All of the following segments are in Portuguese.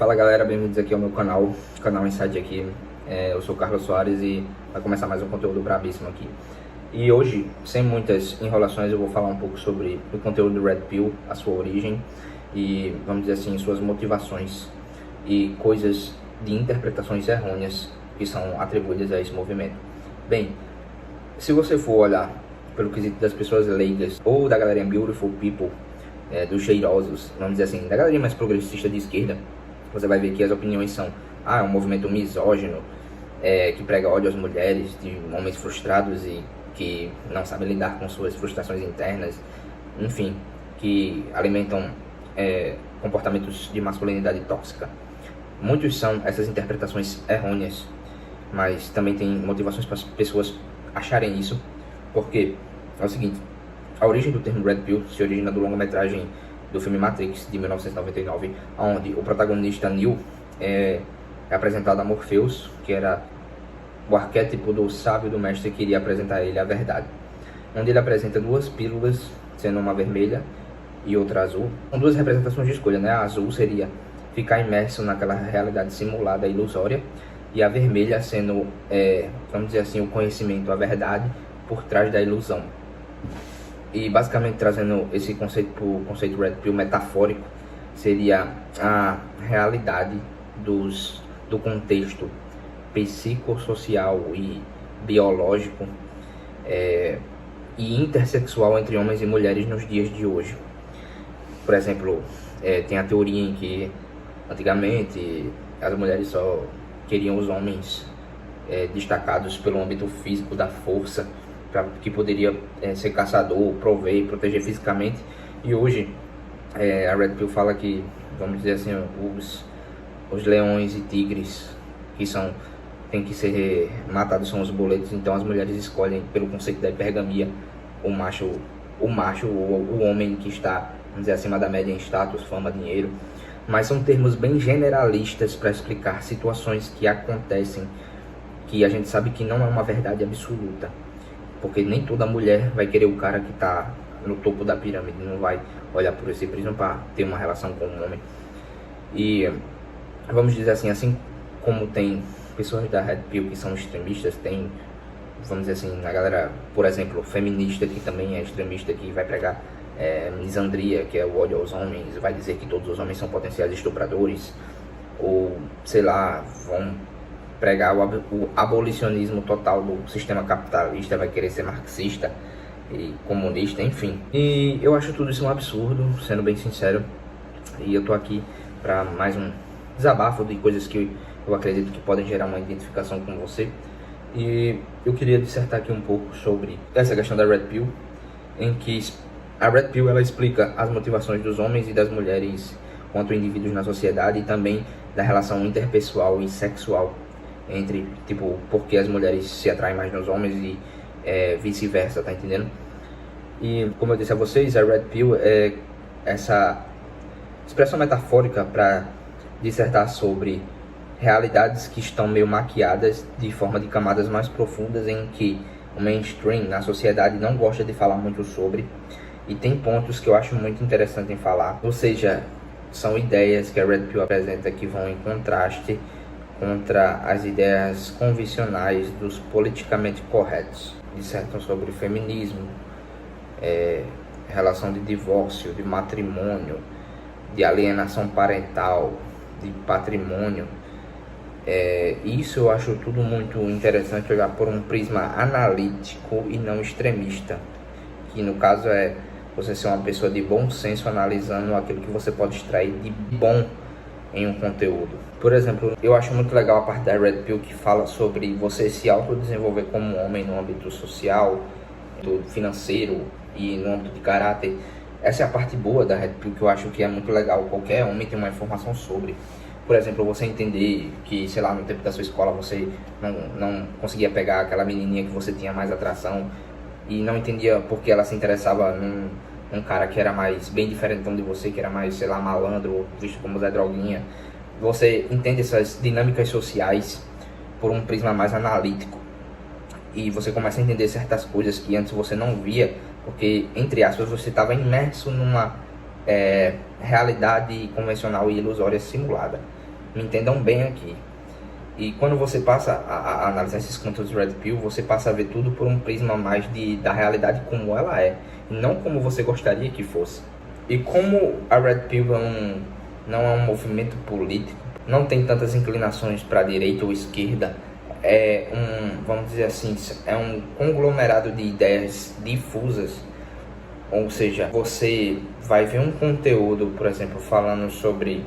Fala galera, bem-vindos aqui ao meu canal Insight aqui. Eu sou o Carlos Soares e vai começar mais um conteúdo brabíssimo aqui. E hoje, sem muitas enrolações, eu vou falar um pouco sobre o conteúdo do Red Pill, a sua origem e, vamos dizer assim, suas motivações e coisas de interpretações errôneas que são atribuídas a esse movimento. Bem, se você for olhar pelo quesito das pessoas leigas ou da galerinha Beautiful People, dos cheirosos, vamos dizer assim, da galerinha mais progressista de esquerda, você vai ver que as opiniões são um movimento misógino, que prega ódio às mulheres, de homens frustrados e que não sabem lidar com suas frustrações internas, enfim, que alimentam comportamentos de masculinidade tóxica. Muitos são essas interpretações errôneas, mas também tem motivações para as pessoas acharem isso, porque é o seguinte: a origem do termo Red Pill se origina do longa-metragem do filme Matrix, de 1999, onde o protagonista Neo é apresentado a Morpheus, que era o arquétipo do sábio do mestre que iria apresentar a ele a verdade. Onde ele apresenta duas pílulas, sendo uma vermelha e outra azul, com duas representações de escolha, né? A azul seria ficar imerso naquela realidade simulada ilusória, e a vermelha sendo, vamos dizer assim, o conhecimento, a verdade por trás da ilusão. E basicamente trazendo esse conceito Red Pill metafórico, seria a realidade do contexto psicossocial e biológico e intersexual entre homens e mulheres nos dias de hoje. Por exemplo, tem a teoria em que antigamente as mulheres só queriam os homens destacados pelo âmbito físico da força, que poderia ser caçador, prover e proteger fisicamente. E hoje a Red Pill fala que, vamos dizer assim, os leões e tigres que tem que ser matados são os boletos. Então as mulheres escolhem pelo conceito da hipergamia o homem que está, vamos dizer, acima da média em status, fama, dinheiro. Mas são termos bem generalistas para explicar situações que acontecem, que a gente sabe que não é uma verdade absoluta, porque nem toda mulher vai querer o cara que está no topo da pirâmide, não vai olhar por esse prisma para ter uma relação com um homem. E vamos dizer assim como tem pessoas da Red Pill que são extremistas, tem, vamos dizer assim, a galera, por exemplo, feminista, que também é extremista, que vai pregar misandria, que é o ódio aos homens, vai dizer que todos os homens são potenciais estupradores, ou sei lá, vão pregar o abolicionismo total do sistema capitalista, vai querer ser marxista e comunista, enfim. E eu acho tudo isso um absurdo, sendo bem sincero, e eu tô aqui para mais um desabafo de coisas que eu acredito que podem gerar uma identificação com você. E eu queria dissertar aqui um pouco sobre essa questão da Red Pill, em que a Red Pill ela explica as motivações dos homens e das mulheres quanto indivíduos na sociedade, e também da relação interpessoal e sexual entre, tipo, porque as mulheres se atraem mais nos homens e vice-versa, tá entendendo? E como eu disse a vocês, a Red Pill é essa expressão metafórica para dissertar sobre realidades que estão meio maquiadas de forma de camadas mais profundas, em que o mainstream na sociedade não gosta de falar muito sobre, e tem pontos que eu acho muito interessante em falar, ou seja, são ideias que a Red Pill apresenta que vão em contraste contra as ideias convencionais dos politicamente corretos. Dissertam sobre feminismo, relação de divórcio, de matrimônio, de alienação parental, de patrimônio. Isso eu acho tudo muito interessante, olhar por um prisma analítico e não extremista, que no caso é você ser uma pessoa de bom senso analisando aquilo que você pode extrair de bom em um conteúdo. Por exemplo, eu acho muito legal a parte da Red Pill que fala sobre você se autodesenvolver como homem no âmbito social, no financeiro e no âmbito de caráter. Essa é a parte boa da Red Pill, que eu acho que é muito legal. Qualquer homem tem uma informação sobre. Por exemplo, você entender que, sei lá, no tempo da sua escola você não conseguia pegar aquela menininha que você tinha mais atração, e não entendia porque ela se interessava num cara que era mais bem diferentão de você, que era mais, sei lá, malandro, visto como Zé Droguinha. Você entende essas dinâmicas sociais por um prisma mais analítico, e você começa a entender certas coisas que antes você não via, porque, entre aspas, você estava imerso numa realidade convencional e ilusória simulada. Me entendam bem aqui. E quando você passa a analisar esses conteúdos Red Pill, você passa a ver tudo por um prisma mais da realidade como ela é, e não como você gostaria que fosse. E como a Red Pill não é um movimento político, não tem tantas inclinações para a direita ou esquerda, vamos dizer assim, é um conglomerado de ideias difusas. Ou seja, você vai ver um conteúdo, por exemplo, falando sobre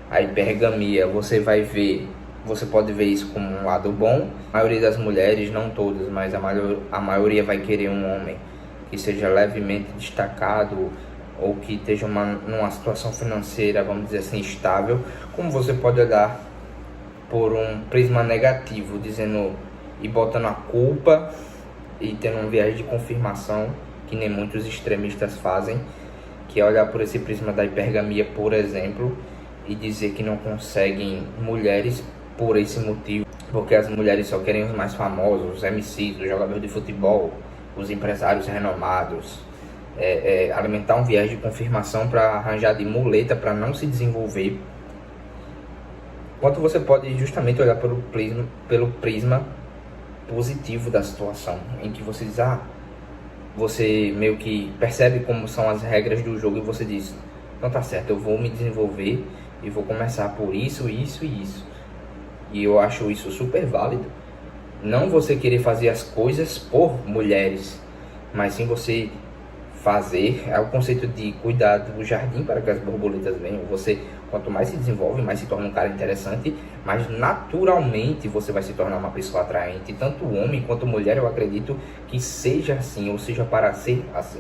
a hipergamia, você pode ver isso como um lado bom. A maioria das mulheres, não todas, mas a maioria vai querer um homem que seja levemente destacado ou que esteja numa situação financeira, vamos dizer assim, estável. Como você pode olhar por um prisma negativo, dizendo e botando a culpa e tendo um viés de confirmação, que nem muitos extremistas fazem, que é olhar por esse prisma da hipergamia, por exemplo, e dizer que não conseguem mulheres por esse motivo, porque as mulheres só querem os mais famosos, os MCs, os jogadores de futebol, os empresários renomados, alimentar um viés de confirmação para arranjar de muleta para não se desenvolver. Enquanto você pode justamente olhar pelo prisma positivo da situação, em que você diz, você meio que percebe como são as regras do jogo e você diz, então tá certo, eu vou me desenvolver e vou começar por isso, isso e isso. E eu acho isso super válido. Não você querer fazer as coisas por mulheres, mas sim você fazer, é o conceito de cuidar do jardim para que as borboletas venham. Você, quanto mais se desenvolve, mais se torna um cara interessante, mas naturalmente você vai se tornar uma pessoa atraente. Tanto homem quanto mulher, eu acredito que seja assim, ou seja, para ser assim.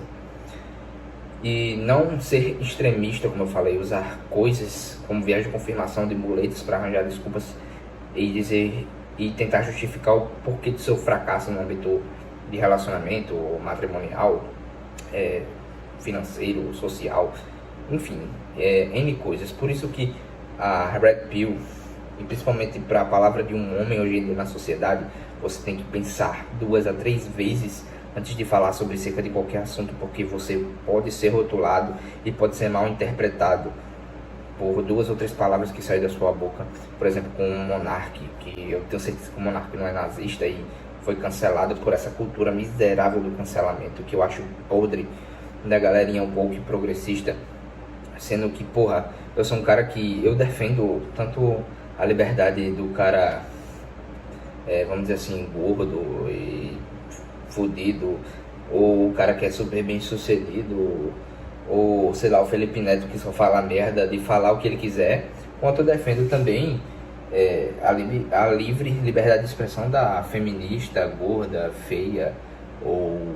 E não ser extremista, como eu falei, usar coisas como viagem de confirmação de muletas para arranjar desculpas e tentar justificar o porquê do seu fracasso no âmbito de relacionamento matrimonial, financeiro, social, enfim, N coisas. Por isso que a Red Pill, e principalmente para a palavra de um homem hoje em dia na sociedade, você tem que pensar 2 a 3 vezes antes de falar sobre cerca de qualquer assunto, porque você pode ser rotulado e pode ser mal interpretado por 2 ou 3 palavras que saem da sua boca. Por exemplo, com o Monark, que eu tenho certeza que o Monark não é nazista e foi cancelado por essa cultura miserável do cancelamento, que eu acho podre da galerinha woke progressista, sendo que, porra, eu sou um cara que eu defendo tanto a liberdade do cara, vamos dizer assim, gordo e fudido, ou o cara que é super bem sucedido, ou sei lá, o Felipe Neto que só fala merda de falar o que ele quiser, quanto eu defendo também a livre liberdade de expressão da feminista, gorda, feia, ou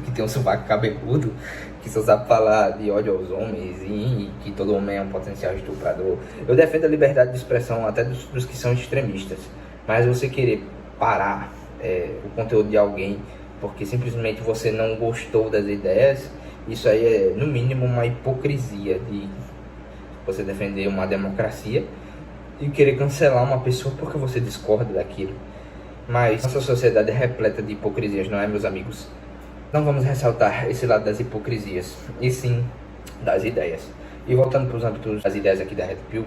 que tem um sovaco cabeludo, que só sabe falar de ódio aos homens e que todo homem é um potencial estuprador. Eu defendo a liberdade de expressão até dos que são extremistas, mas você querer parar o conteúdo de alguém porque simplesmente você não gostou das ideias, isso aí é no mínimo uma hipocrisia de você defender uma democracia e querer cancelar uma pessoa porque você discorda daquilo. Mas nossa sociedade é repleta de hipocrisias, não é, meus amigos? Não vamos ressaltar esse lado das hipocrisias, e sim das ideias. E voltando para os âmbitos das ideias aqui da Red Pill,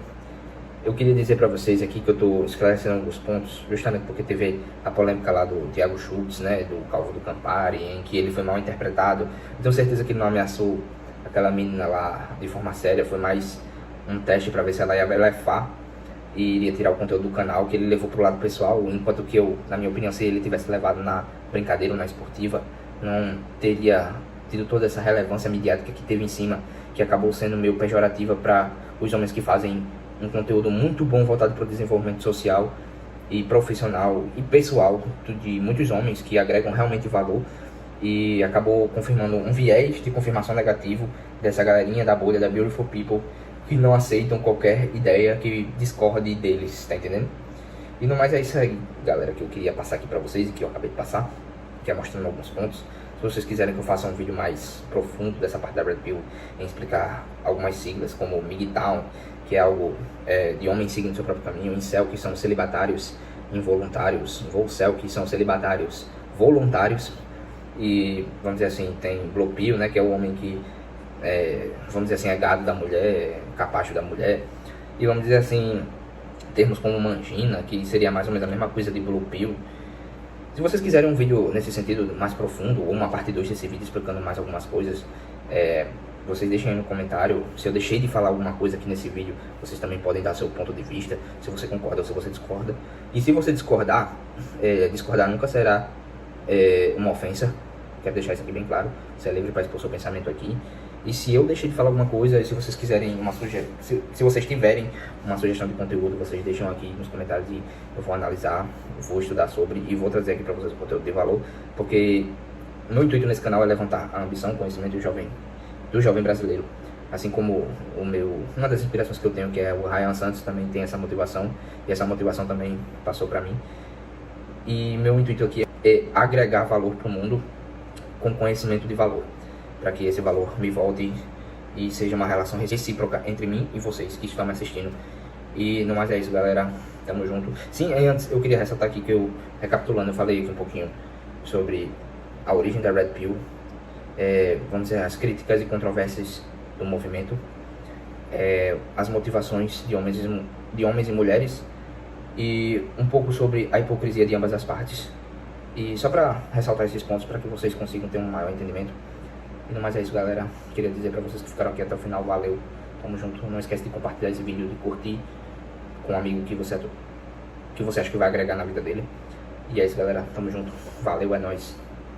eu queria dizer para vocês aqui que eu estou esclarecendo alguns pontos, justamente porque teve a polêmica lá do Thiago Schultz, né, do Calvo do Campari, em que ele foi mal interpretado. Eu tenho certeza que ele não ameaçou aquela menina lá de forma séria, foi mais um teste para ver se ela ia blefar e iria tirar o conteúdo do canal, que ele levou pro lado pessoal, enquanto que eu, na minha opinião, se ele tivesse levado na brincadeira ou na esportiva, não teria tido toda essa relevância midiática que teve em cima, que acabou sendo meio pejorativa para os homens que fazem um conteúdo muito bom voltado para o desenvolvimento social e profissional e pessoal de muitos homens que agregam realmente valor, e acabou confirmando um viés de confirmação negativo dessa galerinha da bolha da Beautiful People que não aceitam qualquer ideia que discorde deles, tá entendendo? E no mais é isso aí, galera, que eu queria passar aqui pra vocês e que eu acabei de passar, que é mostrando alguns pontos. Se vocês quiserem que eu faça um vídeo mais profundo dessa parte da Red Pill, em explicar algumas siglas como MGTOW, que é algo de homens seguindo seu próprio caminho, Incel, que são celibatários involuntários, Volcel, que são celibatários voluntários, e vamos dizer assim, tem Blue Pill, né, que é o homem que vamos dizer assim, é gado da mulher, capacho da mulher, E vamos dizer assim, termos como mangina, que seria mais ou menos a mesma coisa de Blue Pill. Se vocês quiserem um vídeo nesse sentido mais profundo, ou uma parte 2 desse vídeo explicando mais algumas coisas, vocês deixem aí no comentário. Se eu deixei de falar alguma coisa aqui nesse vídeo, vocês também podem dar seu ponto de vista, se você concorda ou se você discorda. E se você discordar, discordar nunca será uma ofensa. Quero deixar isso aqui bem claro. Você é livre para expor seu pensamento aqui. E se eu deixei de falar alguma coisa, se vocês quiserem uma sugestão, se vocês tiverem uma sugestão de conteúdo, vocês deixam aqui nos comentários e eu vou analisar, vou estudar sobre e vou trazer aqui para vocês o conteúdo de valor, porque o meu intuito nesse canal é levantar a ambição, o conhecimento do jovem brasileiro, assim como uma das inspirações que eu tenho, que é o Ryan Santos, também tem essa motivação, e essa motivação também passou para mim. E meu intuito aqui é agregar valor para o mundo com conhecimento de valor, para que esse valor me volte e seja uma relação recíproca entre mim e vocês que estão me assistindo. E não mais é isso, galera. Tamo junto. Sim, antes eu queria ressaltar aqui que eu, recapitulando, eu falei aqui um pouquinho sobre a origem da Red Pill, vamos dizer, as críticas e controvérsias do movimento, as motivações de homens e mulheres, e um pouco sobre a hipocrisia de ambas as partes. E só para ressaltar esses pontos, para que vocês consigam ter um maior entendimento. E não mais é isso, galera. Queria dizer para vocês que ficaram aqui até o final, valeu, tamo junto. Não esquece de compartilhar esse vídeo, de curtir com um amigo que você acha que vai agregar na vida dele. E é isso, galera, tamo junto, valeu, é nóis.